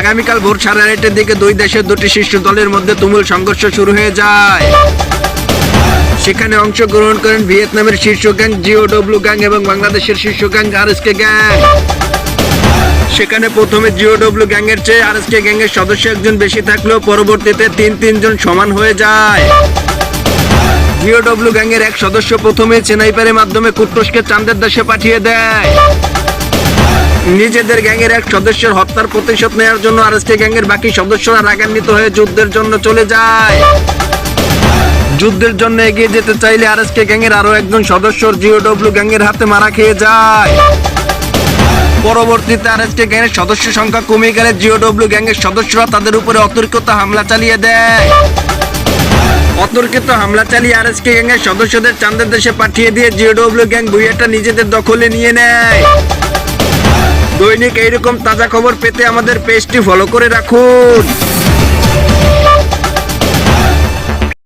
আগামীকাল ভোর 8:30টার দিকে দুই দেশের দুটি শীর্ষ দলের মধ্যে তুমুল সংঘর্ষ শুরু হয়ে যায়। সেখানে অংশগ্রহণ করেন ভিয়েতনামের শীর্ষ গ্যাং জিওডব্লিউ গ্যাং এবং বাংলাদেশের শীর্ষ গ্যাং আরএসকে গ্যাং। সেখানে প্রথমে জিওডব্লিউ গ্যাং এর চেয়ে আরএসকে গ্যাং এর সদস্য একজন বেশি থাকলেও পরবর্তীতে তিন জন সমান হয়ে যায়। জিওডব্লিউ গ্যাং এর এক সদস্য প্রথমে চেনাইপারের মাধ্যমে কুট্টুসকে চাঁদের দেশে পাঠিয়ে দেয়। নিজেদের গ্যাংয়ের এক সদস্যের হত্যার প্রতিশোধ নেওয়ার জন্য আরএসকে গ্যাংয়ের বাকি সদস্যরা রাগান্বিত হয়ে যুদ্ধের জন্য চলে যায়। যুদ্ধের জন্য এগিয়ে যেতে চাইলে আরএসকে গ্যাংয়ের আরো একজন সদস্য জিওডব্লিউ গ্যাংয়ের হাতে মারা খেয়ে যায়। পরবর্তীতে আরএসকে গ্যাংয়ের সদস্য সংখ্যা কমে গেলে জিওডব্লিউ গ্যাংয়ের সদস্যরা তাদের উপরে অতর্কিত হামলা চালিয়ে দেয়। অতর্কিত হামলা চালিয়ে আরএসকে গ্যাংয়ের সদস্যদের চাঁদের দেশে পাঠিয়ে দিয়ে জিওডব্লিউ গ্যাং বুয়েটটা নিজেদের দখলে নিয়ে নেয়। দৈনিক এইরকম তাজা খবর পেতে আমাদের পেজটি ফলো করে রাখুন।